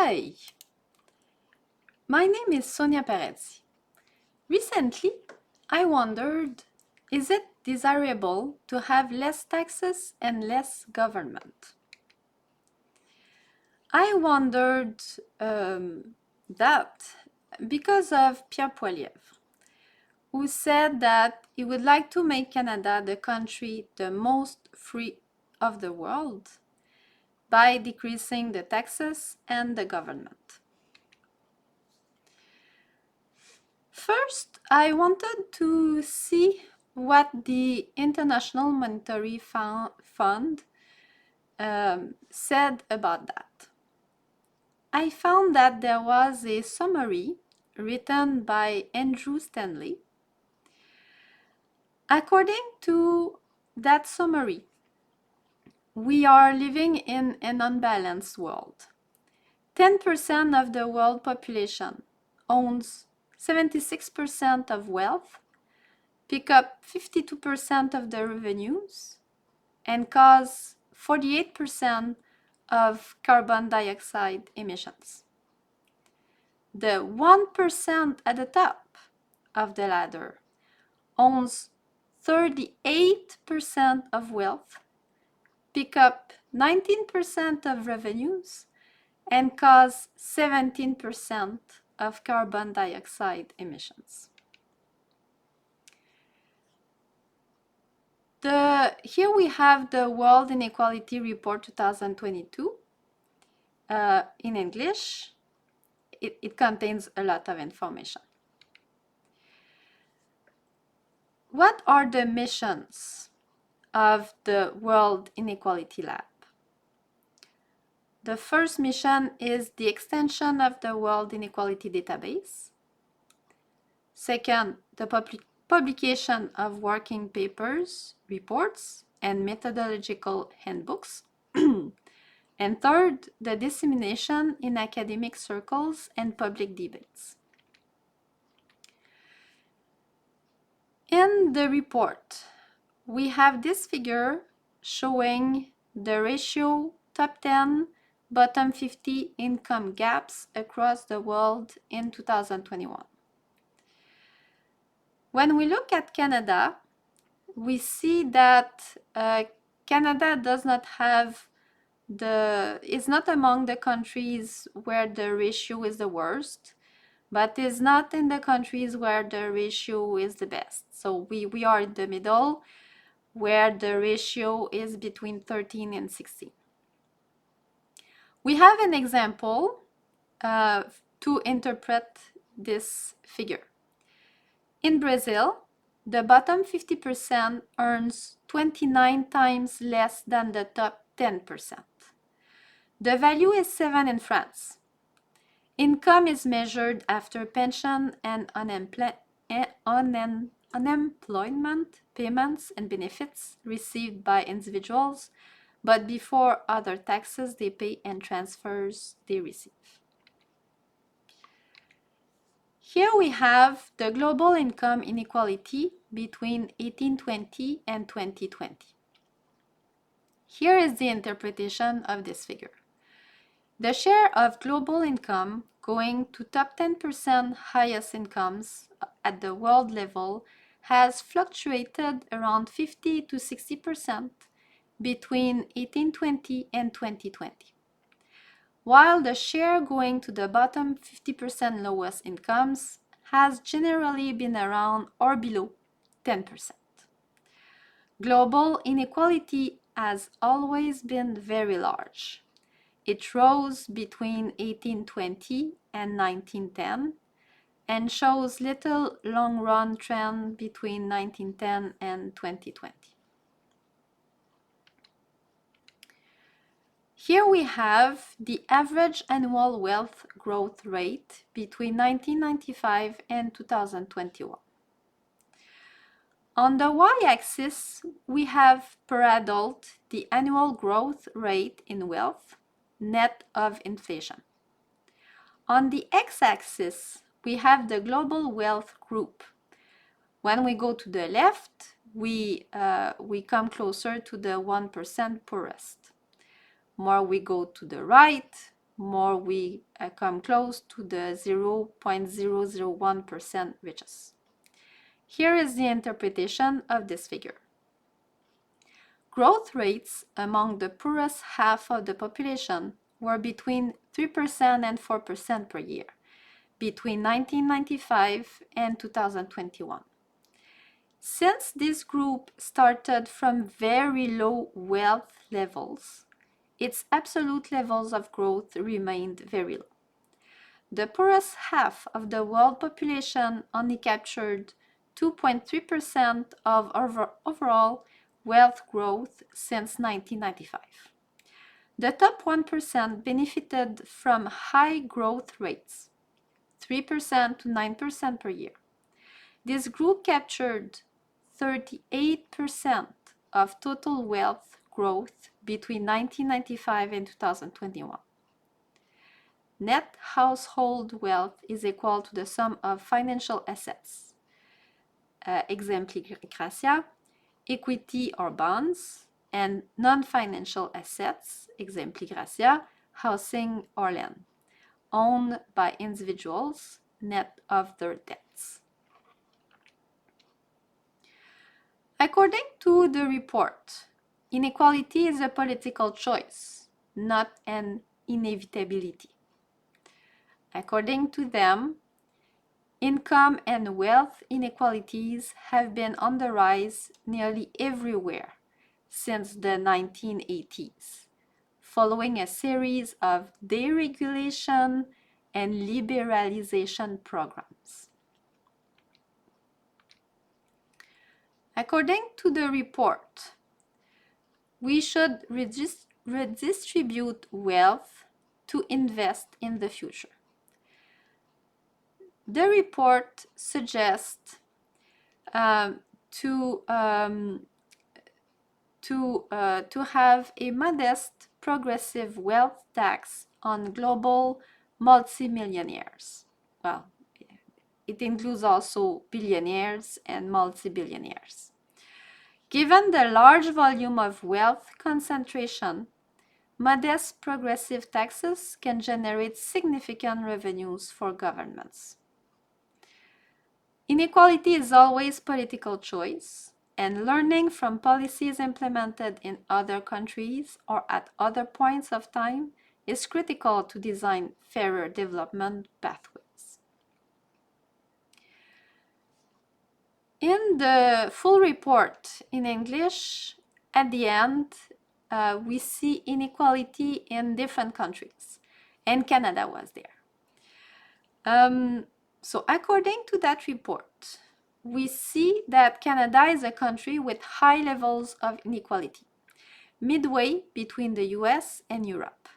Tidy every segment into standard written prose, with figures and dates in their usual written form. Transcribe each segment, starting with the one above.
Hi, my name is Sonia Perezzi. Recently, I wondered, is it desirable to have less taxes and less government? I wondered that because of Pierre Poilievre, who said that he would like to make Canada the country the most free of the world by decreasing the taxes and the government. First, I wanted to see what the International Monetary Fund said about that. I found that there was a summary written by Andrew Stanley. According to that summary, we are living in an unbalanced world. 10% of the world population owns 76% of wealth, pick up 52% of the revenues, and cause 48% of carbon dioxide emissions. The 1% at the top of the ladder owns 38% of wealth, pick up 19% of revenues, and cause 17% of carbon dioxide emissions. Here we have the World Inequality Report 2022 in English. It contains a lot of information. What are the missions of the World Inequality Lab? The first mission is the extension of the World Inequality Database. Second, the publication of working papers, reports, and methodological handbooks. And third, the dissemination in academic circles and public debates. In the report, we have this figure showing the ratio top 10, bottom 50 income gaps across the world in 2021. When we look at Canada, we see that Canada does not have is not among the countries where the ratio is the worst, but is not in the countries where the ratio is the best. So we are in the middle, where the ratio is between 13 and 16. We have an example to interpret this figure. In Brazil, the bottom 50% earns 29 times less than the top 10%. The value is 7 in France. Income is measured after pension and unemployment payments and benefits received by individuals, but before other taxes they pay and transfers they receive. Here we have the global income inequality between 1820 and 2020. Here is the interpretation of this figure. The share of global income going to top 10% highest incomes at the world level has fluctuated around 50 to 60% between 1820 and 2020, while the share going to the bottom 50% lowest incomes has generally been around or below 10%. Global inequality has always been very large. It rose between 1820 and 1910 and shows little long-run trend between 1910 and 2020. Here we have the average annual wealth growth rate between 1995 and 2021. On the y-axis, we have per adult the annual growth rate in wealth, net of inflation. On the x-axis, we have the global wealth group. When we go to the left, we come closer to the 1% poorest. More we go to the right, more we come close to the 0.001% richest. Here is the interpretation of this figure. Growth rates among the poorest half of the population were between 3% and 4% per year, between 1995 and 2021. Since this group started from very low wealth levels, its absolute levels of growth remained very low. The poorest half of the world population only captured 2.3% of overall wealth growth since 1995. The top 1% benefited from high growth rates, 3% to 9% per year. This group captured 38% of total wealth growth between 1995 and 2021. Net household wealth is equal to the sum of financial assets, exempli gratia, equity or bonds, and non-financial assets, exempli gratia, housing or land, owned by individuals, net of their debts. According to the report, inequality is a political choice, not an inevitability. According to them, income and wealth inequalities have been on the rise nearly everywhere since the 1980s, following a series of deregulation and liberalization programs. According to the report, we should redistribute wealth to invest in the future. The report suggests to have a modest progressive wealth tax on global multimillionaires. Well, it includes also billionaires and multi-billionaires. Given the large volume of wealth concentration, modest progressive taxes can generate significant revenues for governments. Inequality is always political choice, and learning from policies implemented in other countries or at other points of time is critical to design fairer development pathways. In the full report in English, at the end, we see inequality in different countries, and Canada was there. So according to that report, we see that Canada is a country with high levels of inequality, midway between the US and Europe.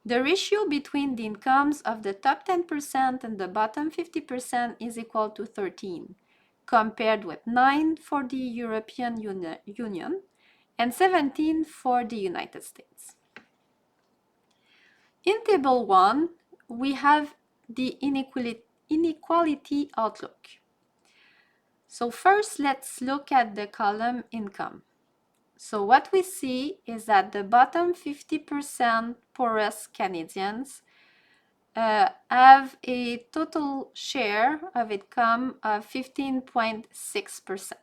The ratio between the incomes of the top 10% and the bottom 50% is equal to 13, compared with 9 for the European Union and 17 for the United States. In Table 1, we have the inequality outlook. So first, let's look at the column income. So what we see is that the bottom 50% poorest Canadians have a total share of income of 15.6%.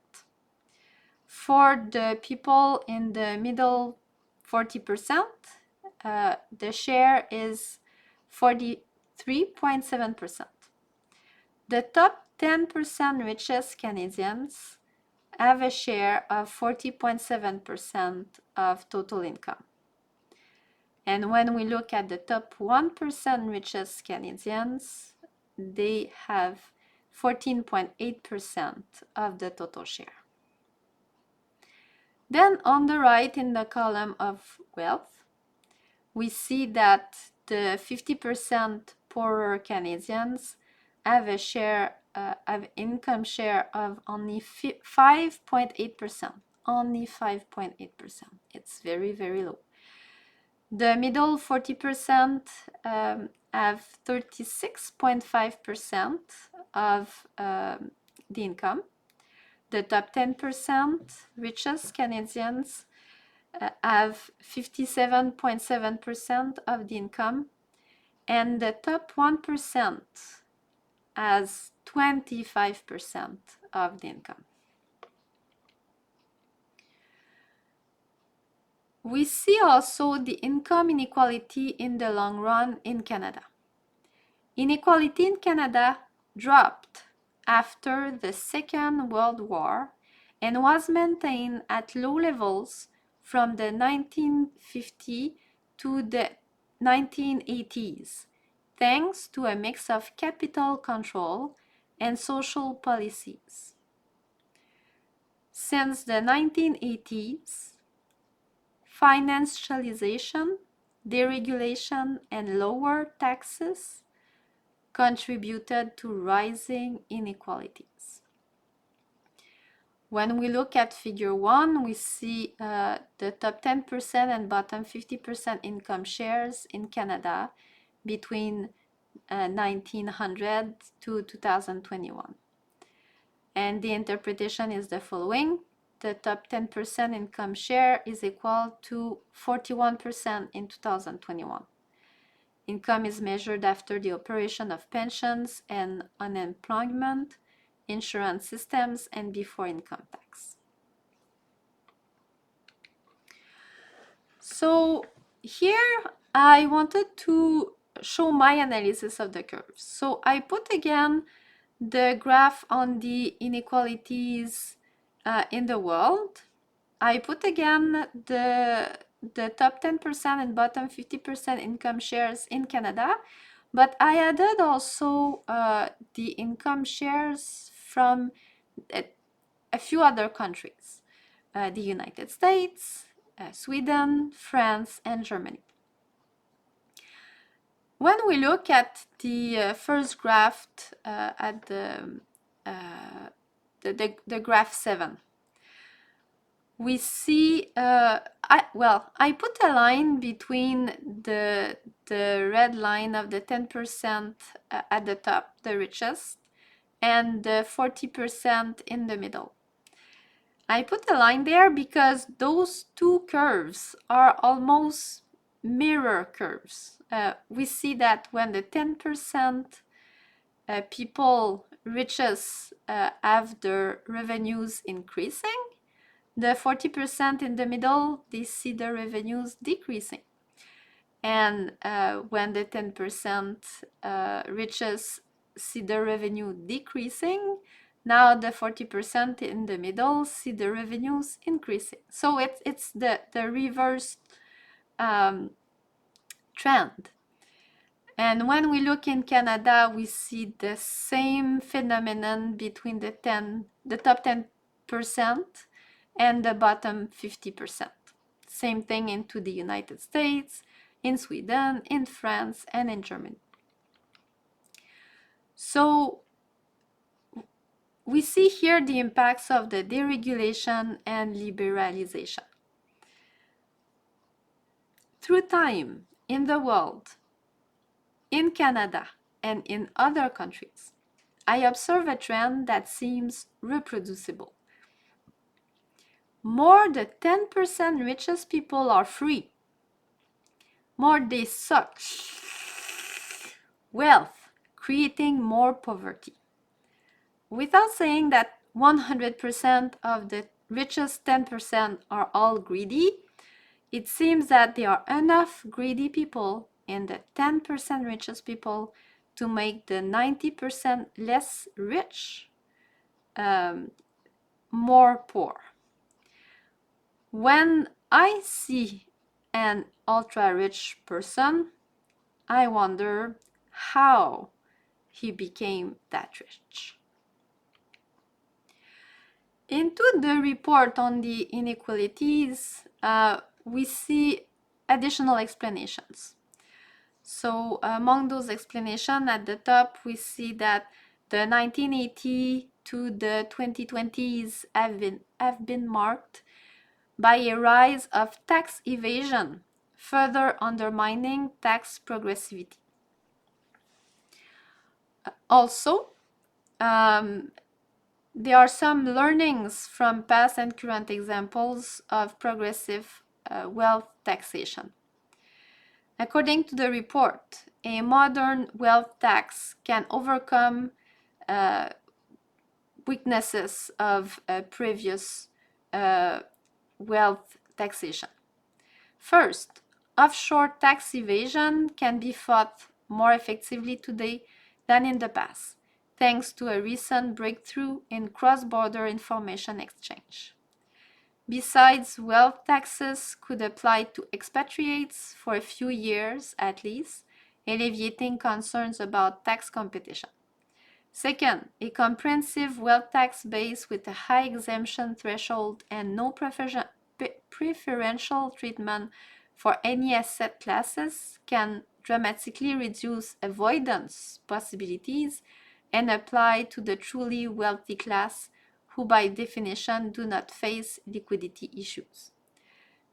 For the people in the middle 40%, the share is 43.7%. The top 10% richest Canadians have a share of 40.7% of total income. And when we look at the top 1% richest Canadians, they have 14.8% of the total share. Then on the right in the column of wealth, we see that the 50% poorer Canadians have a share of income share of only 5.8%. Only 5.8%. It's very, very low. The middle 40% have 36.5% of the income. The top 10% richest Canadians have 57.7% of the income, and the top 1% has 25% of the income. We see also the income inequality in the long run in Canada. Inequality in Canada dropped after the Second World War and was maintained at low levels from the 1950s to the 1980s, thanks to a mix of capital control and social policies. Since the 1980s, financialization, deregulation, and lower taxes contributed to rising inequalities. When we look at figure 1, we see the top 10% and bottom 50% income shares in Canada between 1900 to 2021. And the interpretation is the following. The top 10% income share is equal to 41% in 2021. Income is measured after the operation of pensions and unemployment, insurance systems, and before income tax. So here I wanted to show my analysis of the curves. So I put again the graph on the inequalities in the world. I put again the top 10% and bottom 50% income shares in Canada, but I added also the income shares from a few other countries, the United States, Sweden, France, and Germany. When we look at the first graph at the graph 7, we see, I put a line between the red line of the 10% at the top, the richest, and the 40% in the middle. I put a line there because those two curves are almost mirror curves. We see that when the 10% people richest have their revenues increasing, the 40% in the middle, they see the revenues decreasing. And when the 10% richest see the revenue decreasing, now the 40% in the middle see the revenues increasing. So it's the reverse trend. And when we look in Canada, we see the same phenomenon between the top 10% and the bottom 50%. Same thing into the United States, in Sweden, in France, and in Germany. So we see here the impacts of the deregulation and liberalization. Through time, in the world, in Canada, and in other countries, I observe a trend that seems reproducible. More the 10% richest people are free, more they suck wealth, creating more poverty. Without saying that 100% of the richest 10% are all greedy, it seems that there are enough greedy people in the 10% richest people to make the 90% less rich more poor. When I see an ultra-rich person, I wonder how he became that rich. Into the report on the inequalities, we see additional explanations. So among those explanations at the top, we see that the 1980 to the 2020s have been marked by a rise of tax evasion, further undermining tax progressivity. Also, there are some learnings from past and current examples of progressive wealth taxation. According to the report, a modern wealth tax can overcome weaknesses of previous wealth taxation. First, offshore tax evasion can be fought more effectively today than in the past, thanks to a recent breakthrough in cross-border information exchange. Besides, wealth taxes could apply to expatriates for a few years at least, alleviating concerns about tax competition. Second, a comprehensive wealth tax base with a high exemption threshold and no preferential treatment for any asset classes can dramatically reduce avoidance possibilities and apply to the truly wealthy class who by definition do not face liquidity issues.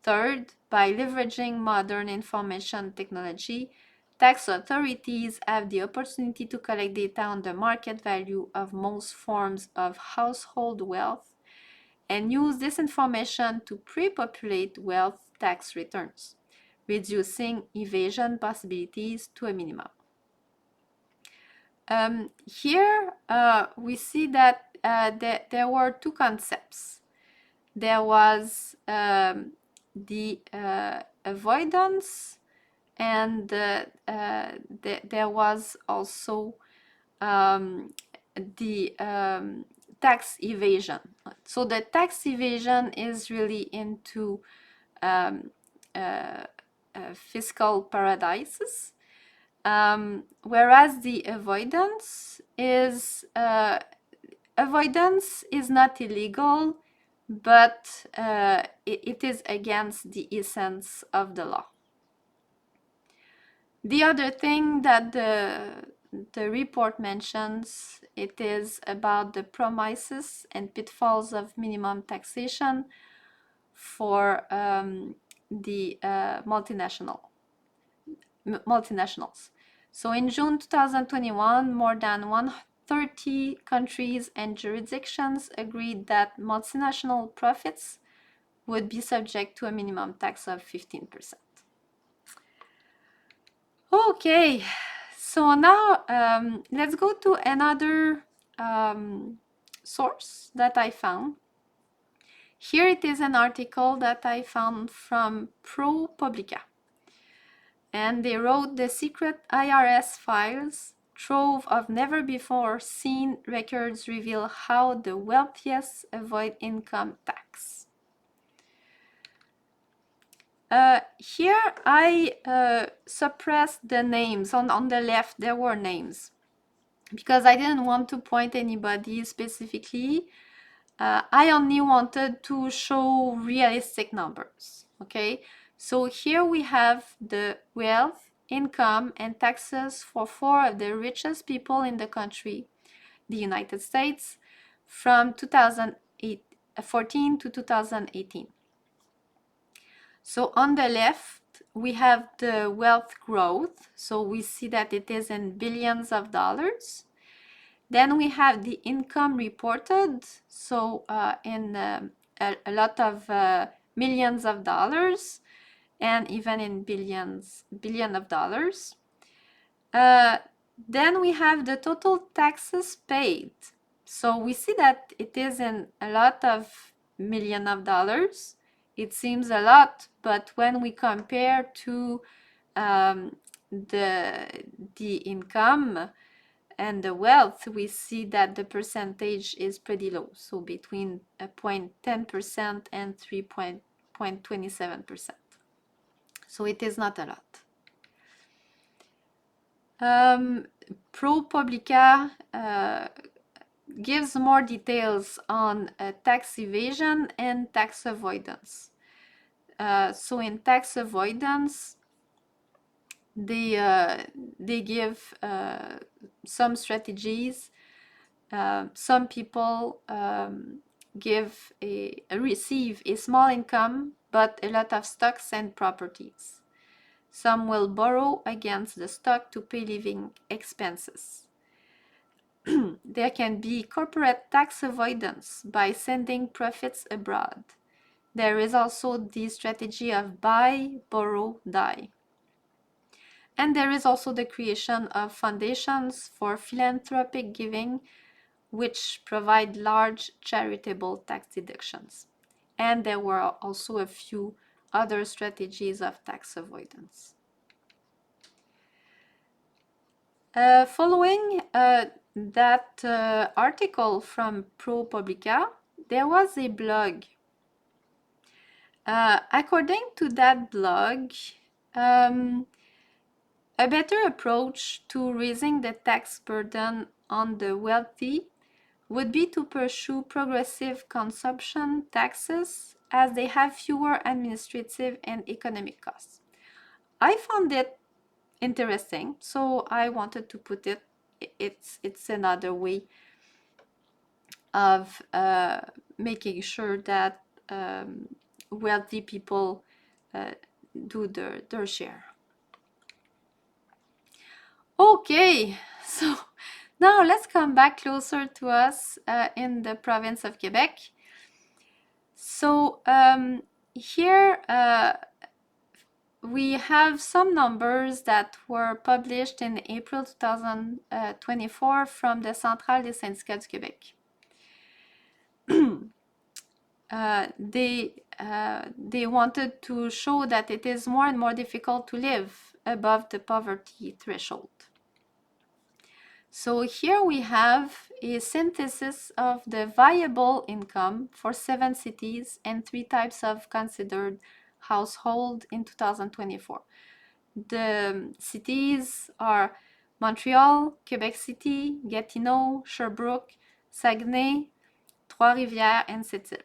Third, by leveraging modern information technology, tax authorities have the opportunity to collect data on the market value of most forms of household wealth and use this information to pre-populate wealth tax returns, reducing evasion possibilities to a minimum. Here we see that there were two concepts. There was the avoidance, and there was also the tax evasion. So the tax evasion is really into fiscal paradises, whereas the avoidance is not illegal, but it is against the essence of the law. The other thing that the report mentions, it is about the promises and pitfalls of minimum taxation for the multinationals. So in June 2021, more than 130 countries and jurisdictions agreed that multinational profits would be subject to a minimum tax of 15%. Okay, so now let's go to another source that I found. Here it is an article that I found from ProPublica. And they wrote, the secret IRS files, trove of never-before-seen records reveal how the wealthiest avoid income tax. Here I suppressed the names. On the left there were names because I didn't want to point anybody specifically. I only wanted to show realistic numbers. Okay, so here we have the wealth, income, and taxes for 4 of the richest people in the country, the United States, from 2014 to 2018. So on the left, we have the wealth growth. So we see that it is in billions of dollars. Then we have the income reported, so in a lot of millions of dollars, and even in billion of dollars. Then we have the total taxes paid. So we see that it is in a lot of million of dollars. It seems a lot, but when we compare to the income and the wealth, we see that the percentage is pretty low, so between 0.10% and 3.27%. So it is not a lot. ProPublica gives more details on tax evasion and tax avoidance. So in tax avoidance, they give some strategies. Some people receive a small income but a lot of stocks and properties. Some will borrow against the stock to pay living expenses. There can be corporate tax avoidance by sending profits abroad. There is also the strategy of buy, borrow, die. And there is also the creation of foundations for philanthropic giving, which provide large charitable tax deductions. And there were also a few other strategies of tax avoidance. Following that article from ProPublica, there was a blog. According to that blog, a better approach to raising the tax burden on the wealthy would be to pursue progressive consumption taxes, as they have fewer administrative and economic costs. I found it interesting, so I wanted to put it. It's another way of making sure that wealthy people do their share. Okay, so now let's come back closer to us in the province of Quebec. So here we have some numbers that were published in April 2024 from the Centrale des syndicats du Québec. They wanted to show that it is more and more difficult to live above the poverty threshold. So here we have a synthesis of the viable income for 7 cities and 3 types of considered household in 2024. The cities are Montreal, Quebec City, Gatineau, Sherbrooke, Saguenay, Trois-Rivières, and Sept-Îles.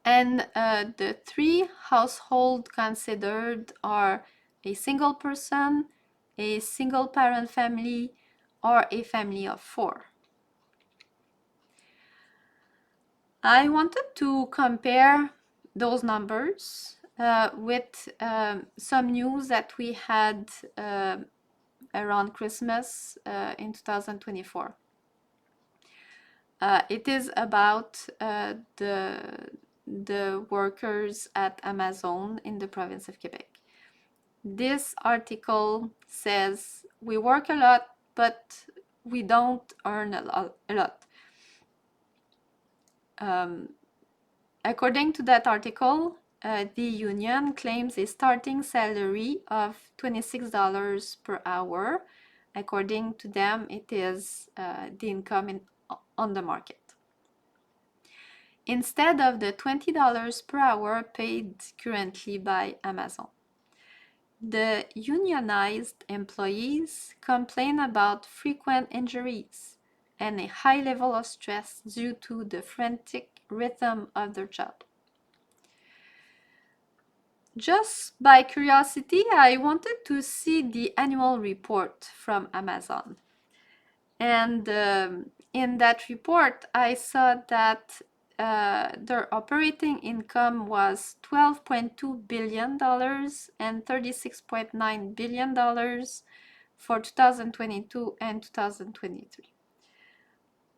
And the 3 households considered are a single person, a single parent family, or a family of 4. I wanted to compare those numbers with some news that we had around Christmas in 2024. It is about the workers at Amazon in the province of Quebec. This article says we work a lot, but we don't earn a lot. According to that article, the union claims a starting salary of $26 per hour. According to them, it is the income on the market. Instead of the $20 per hour paid currently by Amazon. The unionized employees complain about frequent injuries and a high level of stress due to the frantic rhythm of their job. Just by curiosity, I wanted to see the annual report from Amazon. And in that report, I saw that their operating income was $12.2 billion and $36.9 billion for 2022 and 2023.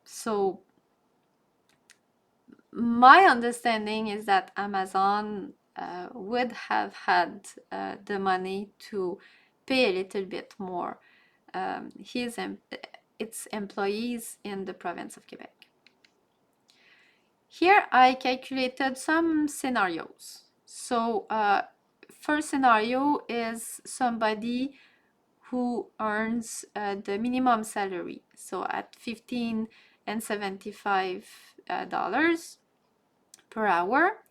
So my understanding is that Amazon would have had the money to pay a little bit more its employees in the province of Quebec. Here I calculated some scenarios. So first scenario is somebody who earns the minimum salary, so at $15.75 per hour.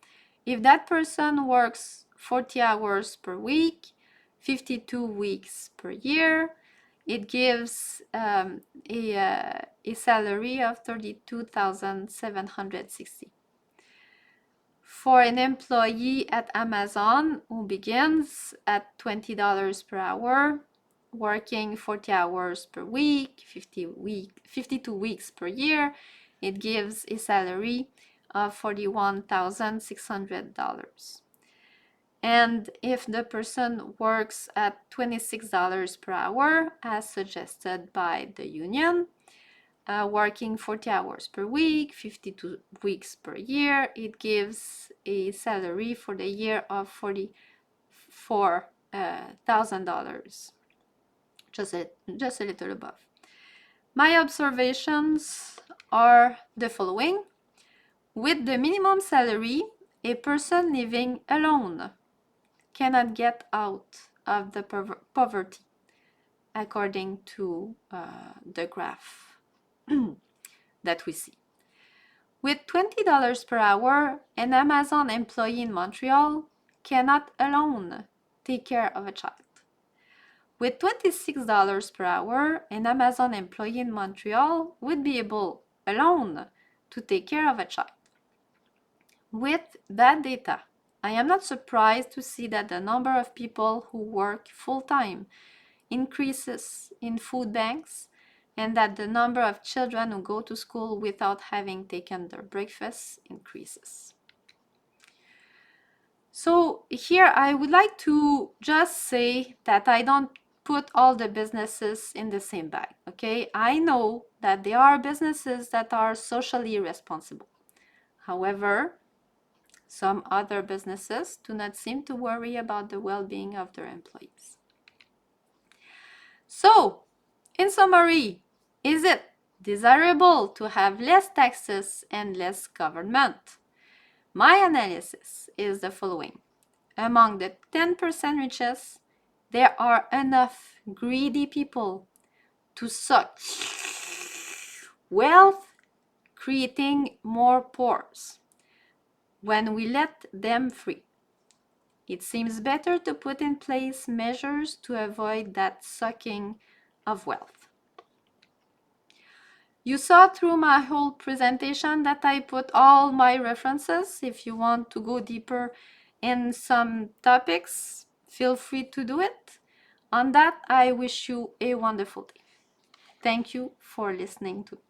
If that person works 40 hours per week, 52 weeks per year, it gives a salary of $32,760. For an employee at Amazon who begins at $20 per hour, working 40 hours per week, 52 weeks per year, it gives a salary of $41,600. And if the person works at $26 per hour, as suggested by the union, working 40 hours per week, 52 weeks per year, it gives a salary for the year of $1,000, just a little above. My observations are the following. With the minimum salary, a person living alone cannot get out of the poverty, according to the graph that we see. With $20 per hour, an Amazon employee in Montreal cannot alone take care of a child. With $26 per hour, an Amazon employee in Montreal would be able alone to take care of a child. With that data, I am not surprised to see that the number of people who work full-time increases in food banks, and that the number of children who go to school without having taken their breakfast increases. So here I would like to just say that I don't put all the businesses in the same bag, okay? I know that there are businesses that are socially responsible. However, some other businesses do not seem to worry about the well-being of their employees. So, in summary, is it desirable to have less taxes and less government? My analysis is the following. Among the 10% richest, there are enough greedy people to suck wealth, creating more pores when we let them free. It seems better to put in place measures to avoid that sucking of wealth. You saw through my whole presentation that I put all my references. If you want to go deeper in some topics, feel free to do it. On that, I wish you a wonderful day. Thank you for listening to me.